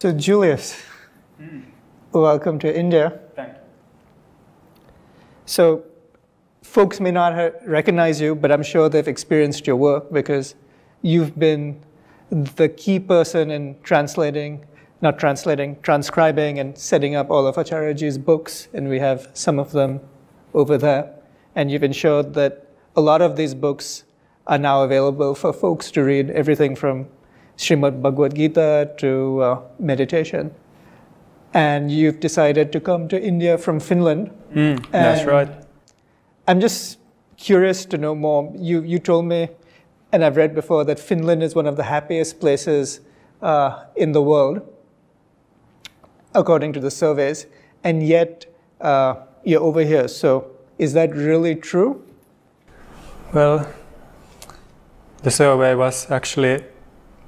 So Julius, welcome to India. Thank you. So folks may not recognize you, but I'm sure they've experienced your work because you've been the key person in transcribing and setting up all of Acharyaji's books, and we have some of them over there. And you've ensured that a lot of these books are now available for folks to read, everything from Srimad Bhagavad Gita to meditation. And you've decided to come to India from Finland. That's right. I'm just curious to know more. You told me, and I've read before, that Finland is one of the happiest places in the world, according to the surveys, and yet you're over here. So is that really true? Well, the survey was actually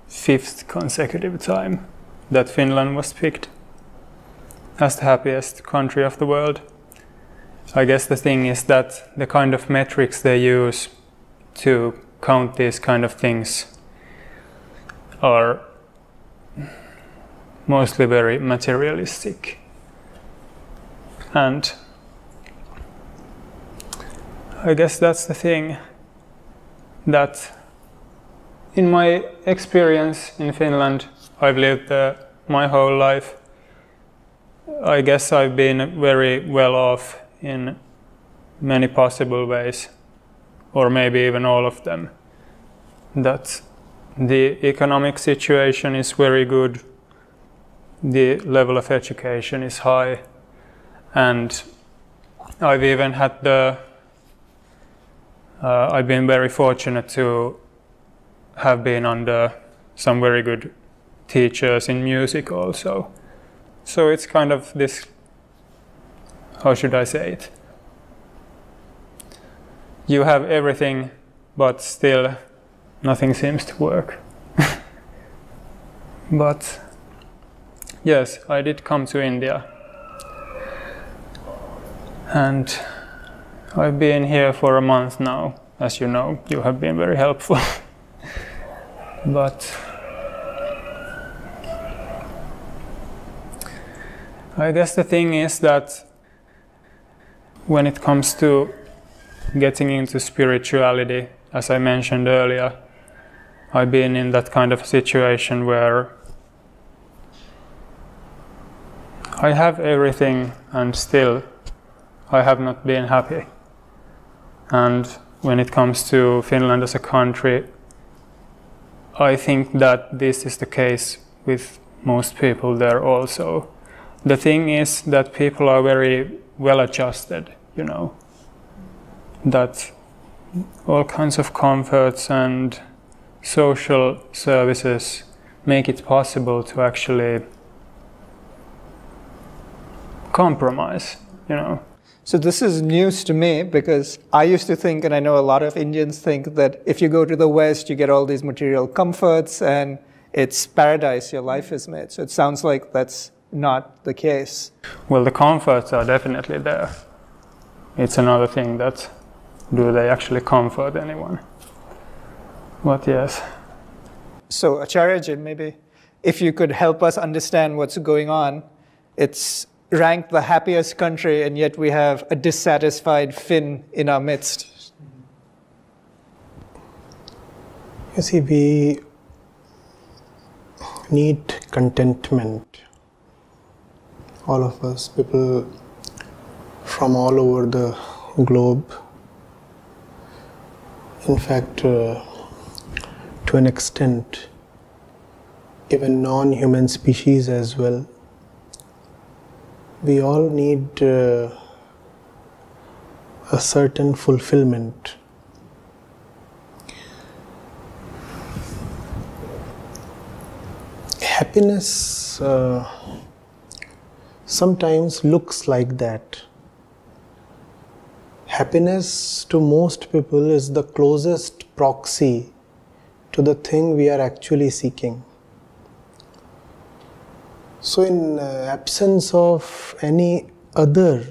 5th consecutive time that Finland was picked as the happiest country of the world. I guess the thing is that the kind of metrics they use to count these kind of things are mostly very materialistic. And I guess that's the thing, that in my experience in Finland, I've lived there my whole life. I guess I've been very well off in many possible ways, or maybe even all of them. That the economic situation is very good, the level of education is high, and I've even had I've been very fortunate to have been under some very good teachers in music also. So it's kind of this, how should I say it? You have everything, but still nothing seems to work. But yes, I did come to India. And I've been here for a month now. As you know, you have been very helpful. But I guess the thing is that when it comes to getting into spirituality, as I mentioned earlier, I've been in that kind of situation where I have everything and still I have not been happy. And when it comes to Finland as a country, I think that this is the case with most people there also. The thing is that people are very well adjusted, you know, that all kinds of comforts and social services make it possible to actually compromise, you know. So this is news to me because I used to think, and I know a lot of Indians think, that if you go to the West, you get all these material comforts and it's paradise, your life is made. So it sounds like that's not the case. Well, the comforts are definitely there. It's another thing that, do they actually comfort anyone? But yes. So Acharyaji, maybe if you could help us understand what's going on. It's ranked the happiest country, and yet we have a dissatisfied Finn in our midst. You see, we need contentment. All of us, people from all over the globe. In fact, to an extent, even non-human species as well. We all need a certain fulfillment. Happiness sometimes looks like that. Happiness to most people is the closest proxy to the thing we are actually seeking. So in absence of any other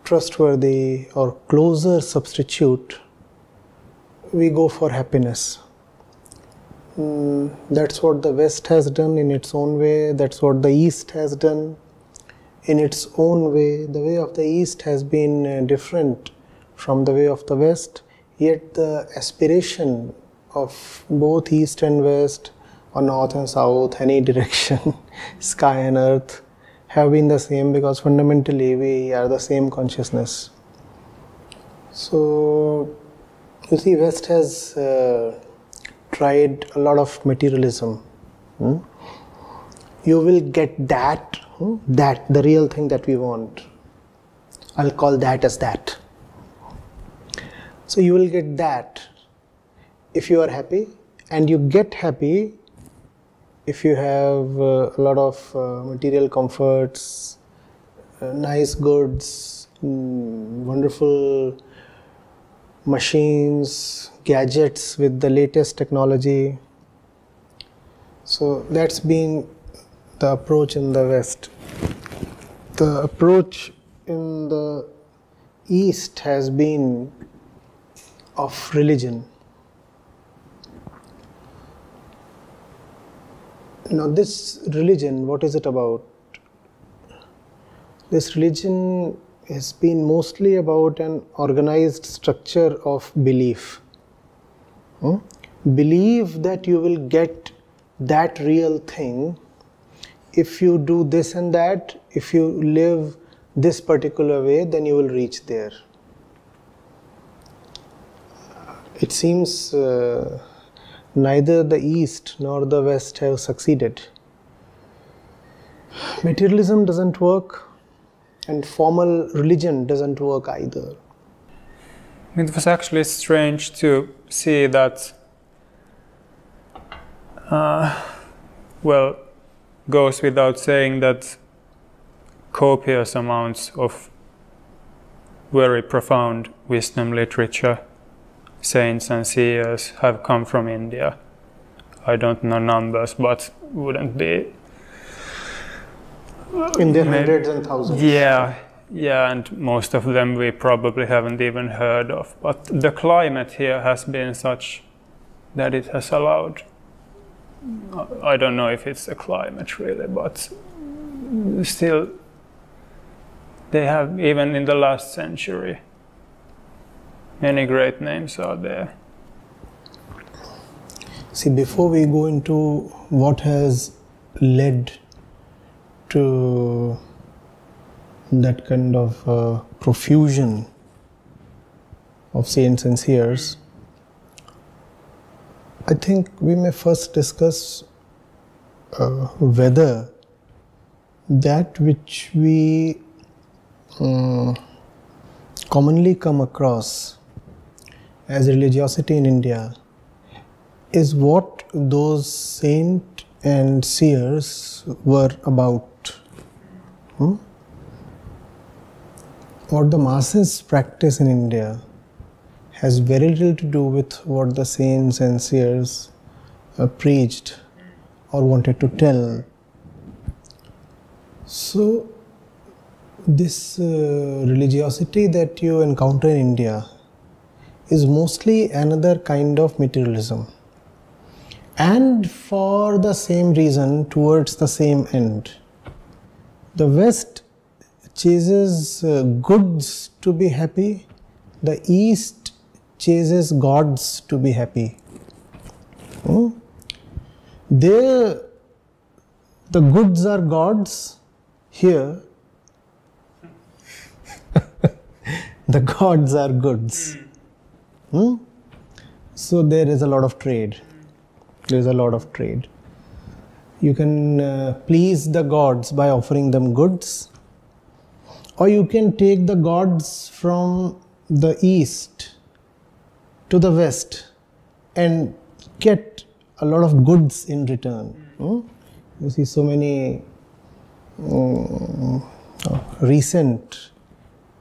trustworthy or closer substitute, we go for happiness. That's what the West has done in its own way. That's what the East has done in its own way. The way of the East has been different from the way of the West, yet the aspiration of both East and West, or North and South, any direction, sky and earth, have been the same, because fundamentally we are the same consciousness. So, you see, West has tried a lot of materialism. You will get that, the real thing that we want. I'll call that as that. So you will get that if you are happy, and you get happy if you have a lot of material comforts, nice goods, wonderful machines, gadgets with the latest technology. So that's been the approach in the West. The approach in the East has been of religion. Now this religion, what is it about? This religion has been mostly about an organized structure of belief. Believe that you will get that real thing if you do this and that, if you live this particular way, then you will reach there. It seems neither the East nor the West have succeeded. Materialism doesn't work, and formal religion doesn't work either. It was actually strange to see that, well, goes without saying that copious amounts of very profound wisdom literature, saints and seers, have come from India. I don't know numbers, but wouldn't be in their hundreds and thousands. Yeah, and most of them we probably haven't even heard of. But the climate here has been such that it has allowed, I don't know if it's a climate really, but still they have, even in the last century, many great names are there. See, before we go into what has led to that kind of profusion of saints and seers, I think we may first discuss whether that which we commonly come across as religiosity in India is what those saints and seers were about. What the masses practice in India has very little to do with what the saints and seers preached or wanted to tell. So this religiosity that you encounter in India is mostly another kind of materialism, and for the same reason, towards the same end. The West chases goods to be happy, the East chases gods to be happy. There, the goods are gods. Here, the gods are goods. So there is a lot of trade. There is a lot of trade. You can please the gods by offering them goods, or you can take the gods from the East to the West and get a lot of goods in return. You see, so many recent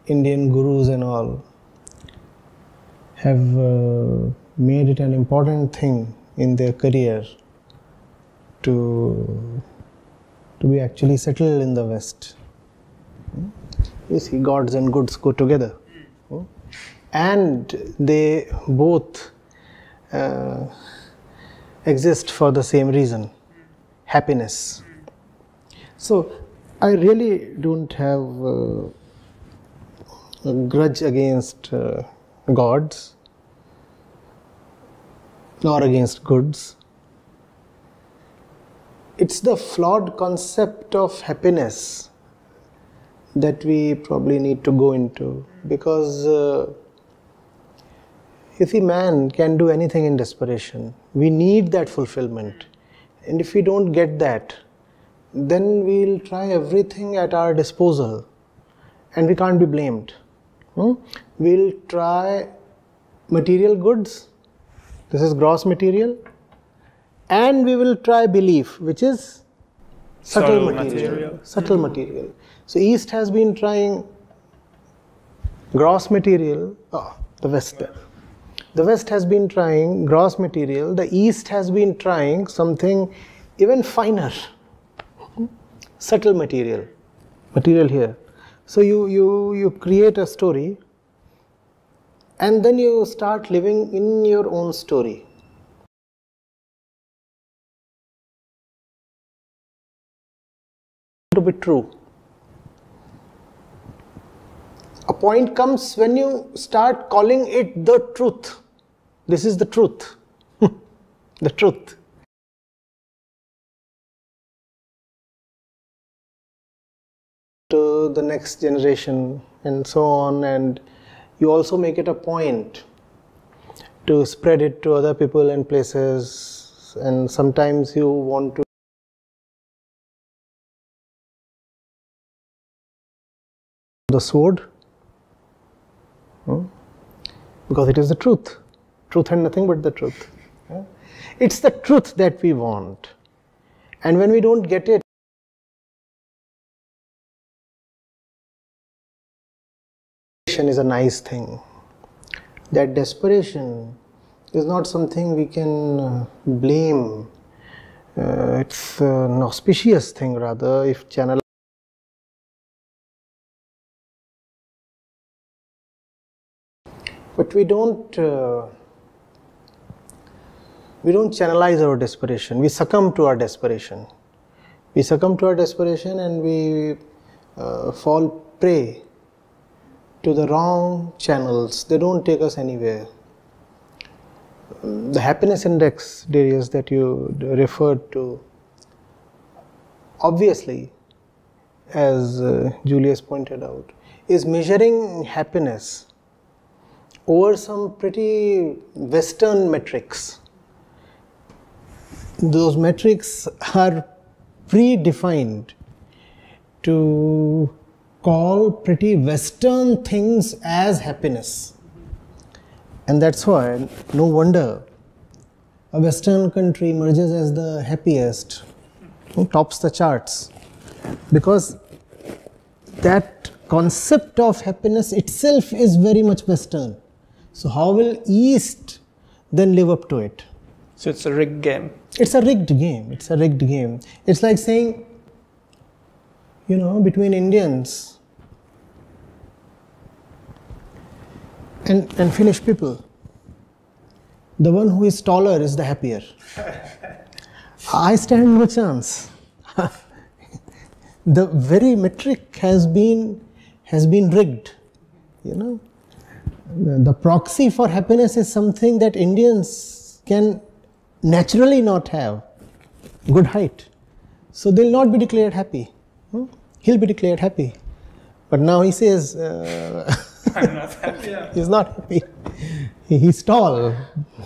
Indian gurus and all have made it an important thing in their career to be actually settled in the West. You see, gods and goods go together. And they both exist for the same reason, happiness. So I really don't have a grudge against gods nor against goods. It's the flawed concept of happiness that we probably need to go into, because you see, man can do anything in desperation. We need that fulfillment, and if we don't get that, then we'll try everything at our disposal, and we can't be blamed. We'll try material goods, this is gross material, and we will try belief, which is subtle material. Subtle material. So East has been trying gross material, the West there. The West has been trying gross material, the East has been trying something even finer, subtle material here. So you create a story, and then you start living in your own story. To be true. A point comes when you start calling it the truth. This is the truth. The truth. To the next generation and so on, and you also make it a point to spread it to other people and places, and sometimes you want to the sword, because it is the truth and nothing but the truth. It's the truth that we want, and when we don't get it, is a nice thing. That desperation is not something we can blame. It's an auspicious thing rather, if channeled. But we don't channelize our desperation. We succumb to our desperation. We succumb to our desperation, and we fall prey to the wrong channels. They don't take us anywhere. The happiness index, Darius, that you referred to, obviously, as Julius pointed out, is measuring happiness over some pretty Western metrics. Those metrics are predefined to call pretty Western things as happiness. And that's why, no wonder, a Western country emerges as the happiest, tops the charts, because that concept of happiness itself is very much Western. So how will East then live up to it? So it's a rigged game. It's a rigged game. It's a rigged game. It's like saying, between Indians and Finnish people, the one who is taller is the happier. I stand no chance. The very metric has been rigged. The proxy for happiness is something that Indians can naturally not have. Good height. So they'll not be declared happy. He'll be declared happy. But now he says, I'm not happy. He's not happy. He's tall,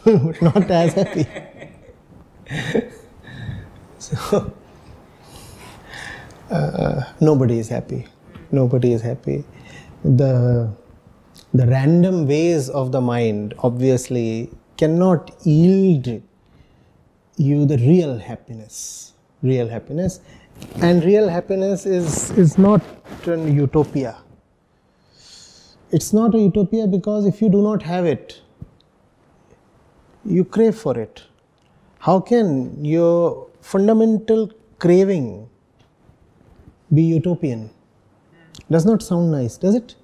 but not as happy. So, nobody is happy. Nobody is happy. The random ways of the mind obviously cannot yield you the real happiness. Real happiness. And real happiness is not an utopia. It's not a utopia because if you do not have it, you crave for it. How can your fundamental craving be utopian? Does not sound nice, does it?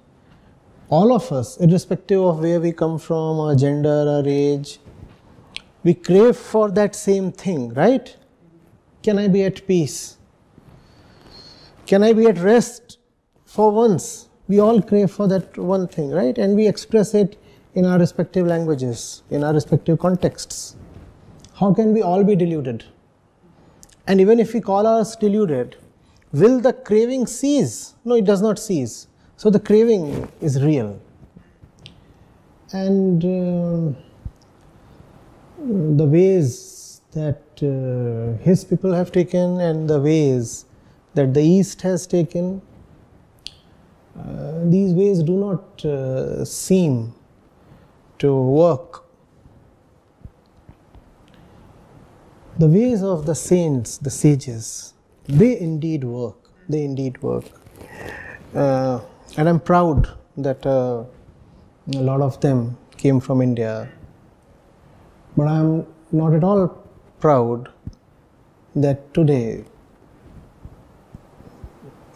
All of us, irrespective of where we come from, our gender, our age, We crave for that same thing, right? Can I be at peace? Can I be at rest for once? We all crave for that one thing, right? And we express it in our respective languages, in our respective contexts. How can we all be deluded? And even if we call us deluded, will the craving cease? No, it does not cease. So the craving is real. And the ways that his people have taken and the ways that the East has taken, these ways do not seem to work. The ways of the saints, the sages, they indeed work. They indeed work. And I'm proud that a lot of them came from India. But I'm not at all proud that today,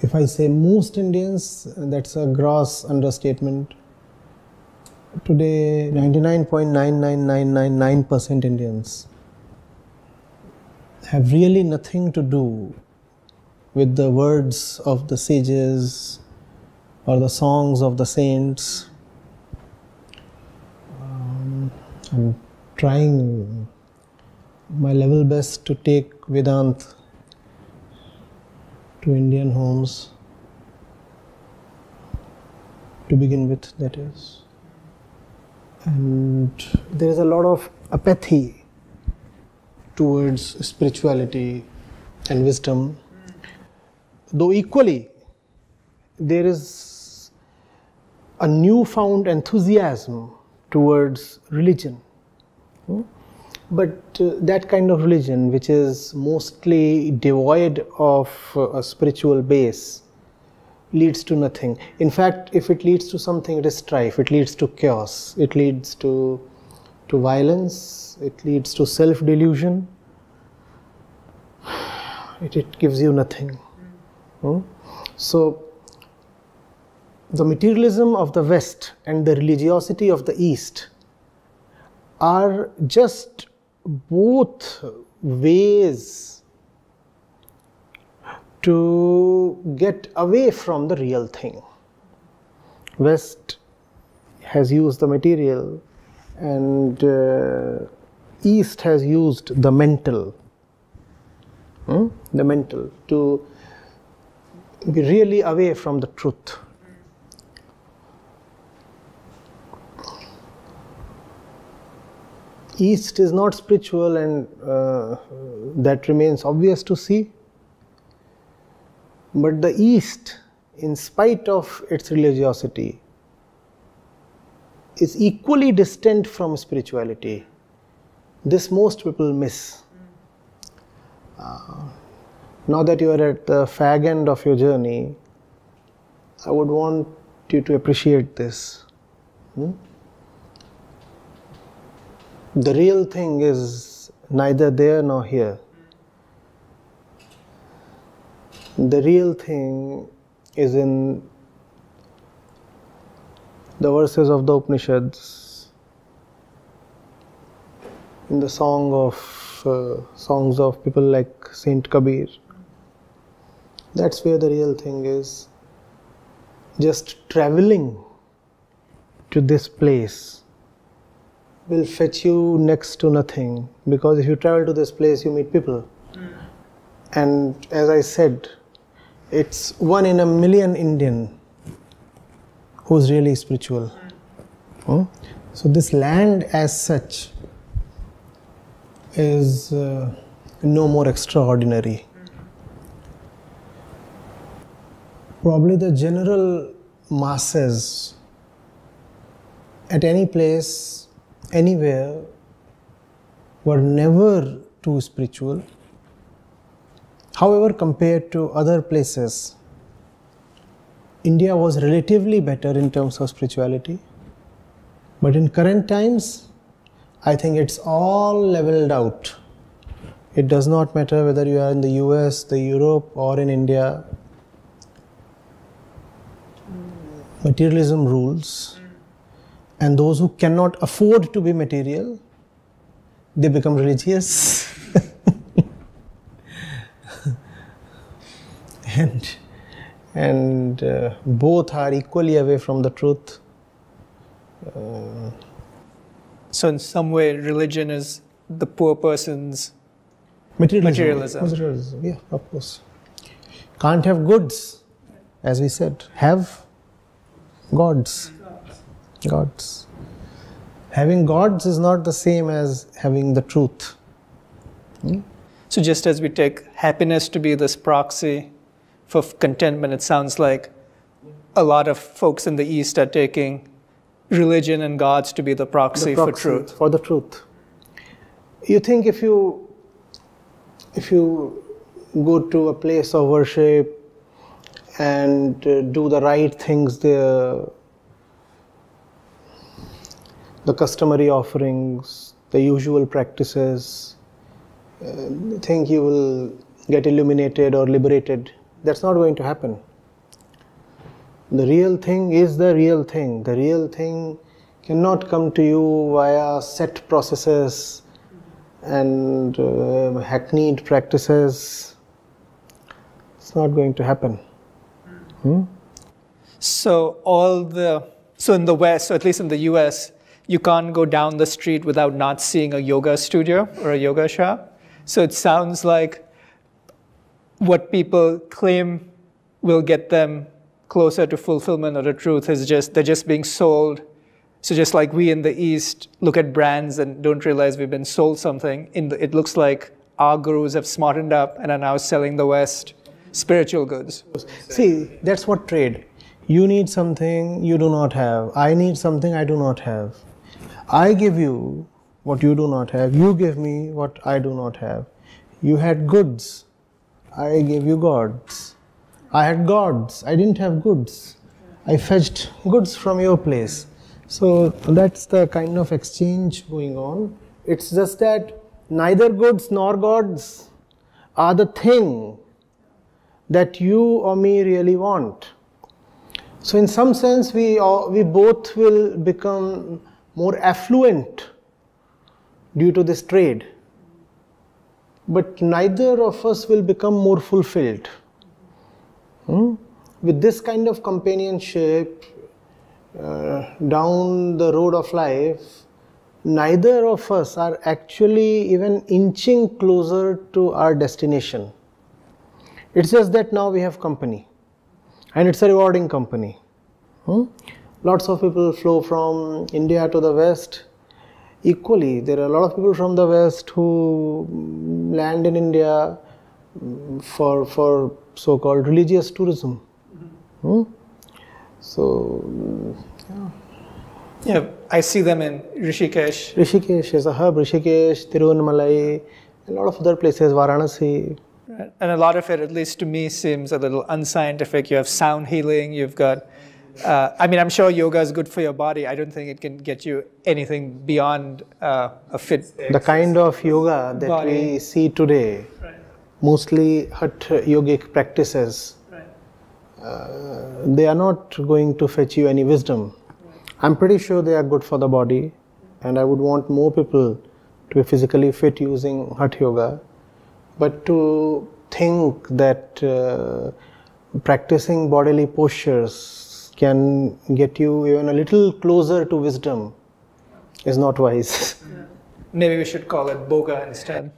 if I say most Indians, that's a gross understatement. Today, 99.99999% Indians have really nothing to do with the words of the sages or the songs of the saints. I'm trying my level best to take Vedant to Indian homes, to begin with, that is. And there is a lot of apathy towards spirituality and wisdom, though equally there is a newfound enthusiasm towards religion. But that kind of religion which is mostly devoid of a spiritual base leads to nothing. In fact, if it leads to something, it is strife, it leads to chaos, it leads to violence, it leads to self-delusion, it gives you nothing. So, the materialism of the West and the religiosity of the East are just both ways to get away from the real thing. West has used the material and East has used the mental. The mental to be really away from the truth. East is not spiritual, and that remains obvious to see. But the East, in spite of its religiosity, is equally distant from spirituality. This most people miss. Now that you are at the fag end of your journey, I would want you to appreciate this. The real thing is neither there nor here. The real thing is in the verses of the Upanishads, in the songs of people like Saint Kabir. That's where the real thing is. Just traveling to this place will fetch you next to nothing, because if you travel to this place, you meet people. And as I said, it's 1 in a million Indian who's really spiritual. So this land as such is no more extraordinary. Probably the general masses at any place, anywhere, were never too spiritual. However, compared to other places, India was relatively better in terms of spirituality. But in current times, I think it's all leveled out. It does not matter whether you are in the US, the Europe, or in India. Materialism rules, and those who cannot afford to be material, they become religious. and both are equally away from the truth. So in some way, religion is the poor person's materialism. Yeah, of course. Can't have goods, as we said. Have gods. Gods. Having gods is not the same as having the truth. So just as we take happiness to be this proxy for contentment, it sounds like a lot of folks in the East are taking religion and gods to be the proxy for truth. For the truth. You think if you go to a place of worship and do the right things there, the customary offerings, the usual practices, think you will get illuminated or liberated. That's not going to happen. The real thing is the real thing. The real thing cannot come to you via set processes and hackneyed practices. It's not going to happen. So in the West, or at least in the US, you can't go down the street without not seeing a yoga studio or a yoga shop. So it sounds like what people claim will get them closer to fulfillment or the truth is they're just being sold. So just like we in the East look at brands and don't realize we've been sold something, it looks like our gurus have smartened up and are now selling the West spiritual goods. See, that's what trade. You need something you do not have. I need something I do not have. I give you what you do not have. You give me what I do not have. You had goods. I gave you gods. I had gods. I didn't have goods. I fetched goods from your place. So that's the kind of exchange going on. It's just that neither goods nor gods are the thing that you or me really want. So in some sense, we both will become more affluent due to this trade. But neither of us will become more fulfilled. With this kind of companionship down the road of life, neither of us are actually even inching closer to our destination. It's just that now we have company, and it's a rewarding company. Lots of people flow from India to the West. Equally, there are a lot of people from the West who land in India for so-called religious tourism. So, Yeah, I see them in Rishikesh. Rishikesh is a hub. Rishikesh, Tiruvannamalai, a lot of other places, Varanasi. And a lot of it, at least to me, seems a little unscientific. You have sound healing, you've got, I'm sure yoga is good for your body. I don't think it can get you anything beyond a fit. The kind of yoga that body. we see today, mostly Hatha yogic practices, they are not going to fetch you any wisdom. I'm pretty sure they are good for the body, and I would want more people to be physically fit using Hatha yoga. But to think that practicing bodily postures can get you even a little closer to wisdom is not wise. Maybe we should call it boga instead.